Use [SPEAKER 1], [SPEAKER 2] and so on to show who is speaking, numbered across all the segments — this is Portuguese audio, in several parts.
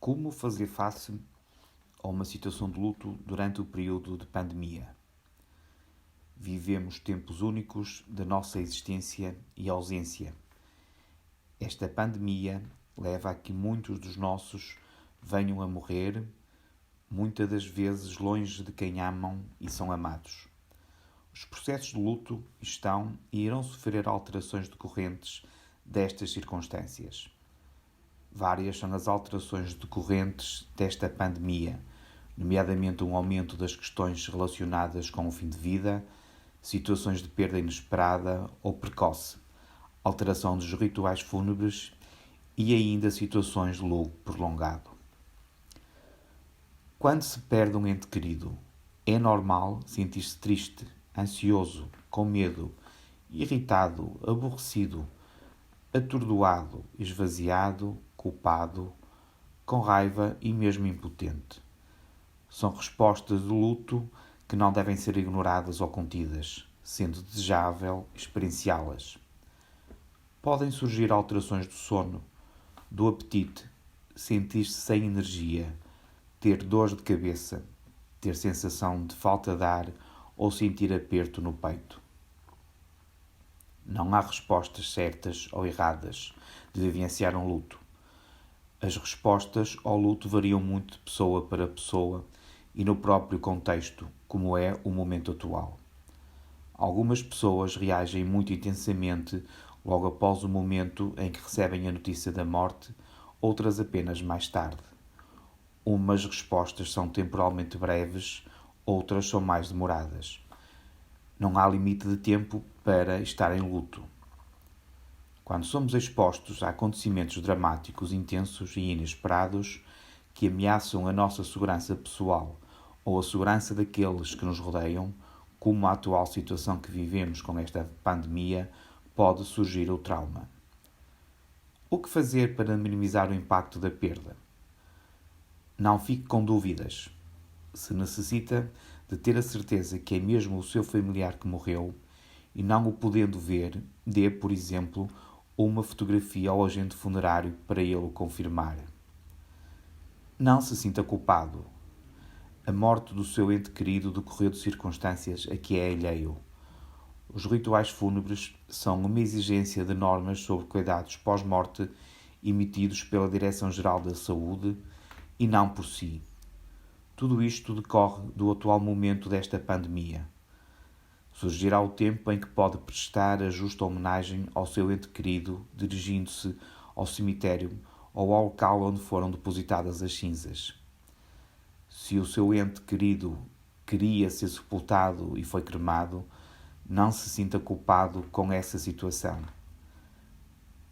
[SPEAKER 1] Como fazer face a uma situação de luto durante o período de pandemia? Vivemos tempos únicos da nossa existência e ausência. Esta pandemia leva a que muitos dos nossos venham a morrer, muitas das vezes longe de quem amam e são amados. Os processos de luto estão e irão sofrer alterações decorrentes destas circunstâncias. Várias são as alterações decorrentes desta pandemia, nomeadamente um aumento das questões relacionadas com o fim de vida, situações de perda inesperada ou precoce, alteração dos rituais fúnebres e ainda situações de luto prolongado. Quando se perde um ente querido, é normal sentir-se triste, ansioso, com medo, irritado, aborrecido, atordoado, esvaziado, culpado, com raiva e mesmo impotente. São respostas de luto que não devem ser ignoradas ou contidas, sendo desejável experienciá-las. Podem surgir alterações do sono, do apetite, sentir-se sem energia, ter dores de cabeça, ter sensação de falta de ar ou sentir aperto no peito. Não há respostas certas ou erradas de vivenciar um luto. As respostas ao luto variam muito de pessoa para pessoa e no próprio contexto, como é o momento atual. Algumas pessoas reagem muito intensamente logo após o momento em que recebem a notícia da morte, outras apenas mais tarde. Umas respostas são temporalmente breves, outras são mais demoradas. Não há limite de tempo para estar em luto. Quando somos expostos a acontecimentos dramáticos, intensos e inesperados que ameaçam a nossa segurança pessoal ou a segurança daqueles que nos rodeiam, como a atual situação que vivemos com esta pandemia, pode surgir o trauma. O que fazer para minimizar o impacto da perda? Não fique com dúvidas. Se necessita de ter a certeza que é mesmo o seu familiar que morreu e não o podendo ver, dê, por exemplo, uma fotografia ao agente funerário para ele o confirmar. Não se sinta culpado. A morte do seu ente querido decorreu de circunstâncias a que é alheio. Os rituais fúnebres são uma exigência de normas sobre cuidados pós-morte emitidos pela Direção-Geral da Saúde e não por si. Tudo isto decorre do atual momento desta pandemia. Surgirá o tempo em que pode prestar a justa homenagem ao seu ente querido, dirigindo-se ao cemitério ou ao local onde foram depositadas as cinzas. Se o seu ente querido queria ser sepultado e foi cremado, não se sinta culpado com essa situação.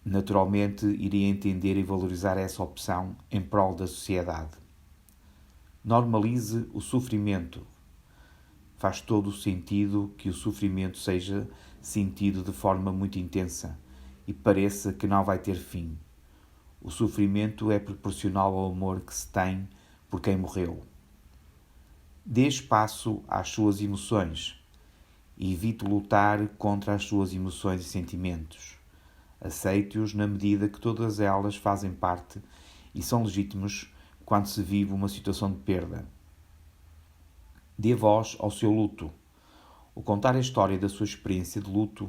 [SPEAKER 1] Naturalmente, iria entender e valorizar essa opção em prol da sociedade. Normalize o sofrimento. Faz todo o sentido que o sofrimento seja sentido de forma muito intensa e pareça que não vai ter fim. O sofrimento é proporcional ao amor que se tem por quem morreu. Dê espaço às suas emoções e evite lutar contra as suas emoções e sentimentos. Aceite-os na medida que todas elas fazem parte e são legítimos quando se vive uma situação de perda. Dê voz ao seu luto. O contar a história da sua experiência de luto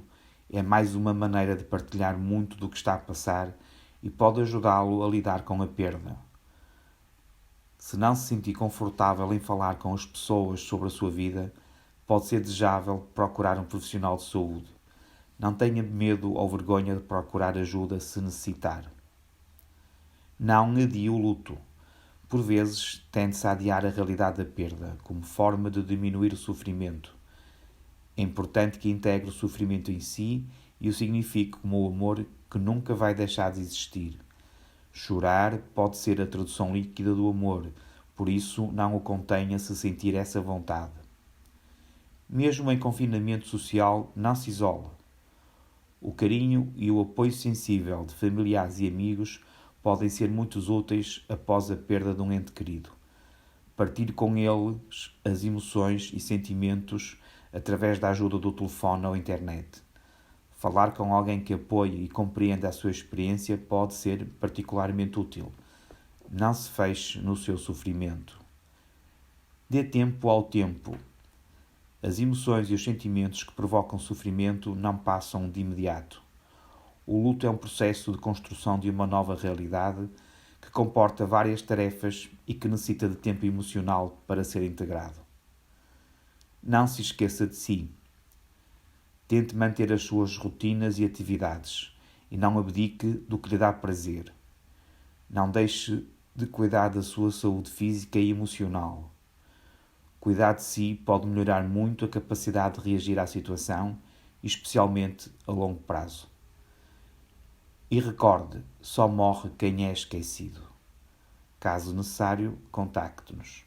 [SPEAKER 1] é mais uma maneira de partilhar muito do que está a passar e pode ajudá-lo a lidar com a perda. Se não se sentir confortável em falar com as pessoas sobre a sua vida, pode ser desejável procurar um profissional de saúde. Não tenha medo ou vergonha de procurar ajuda se necessitar. Não adie o luto. Por vezes, tende-se a adiar a realidade da perda, como forma de diminuir o sofrimento. É importante que integre o sofrimento em si e o signifique como o amor que nunca vai deixar de existir. Chorar pode ser a tradução líquida do amor, por isso não o contenha se sentir essa vontade. Mesmo em confinamento social, não se isole. O carinho e o apoio sensível de familiares e amigos podem ser muito úteis após a perda de um ente querido. Partilhe com eles as emoções e sentimentos através da ajuda do telefone ou internet. Falar com alguém que apoie e compreenda a sua experiência pode ser particularmente útil. Não se feche no seu sofrimento. Dê tempo ao tempo. As emoções e os sentimentos que provocam sofrimento não passam de imediato. O luto é um processo de construção de uma nova realidade que comporta várias tarefas e que necessita de tempo emocional para ser integrado. Não se esqueça de si. Tente manter as suas rotinas e atividades e não abdique do que lhe dá prazer. Não deixe de cuidar da sua saúde física e emocional. Cuidar de si pode melhorar muito a capacidade de reagir à situação, especialmente a longo prazo. E recorde, só morre quem é esquecido. Caso necessário, contacte-nos.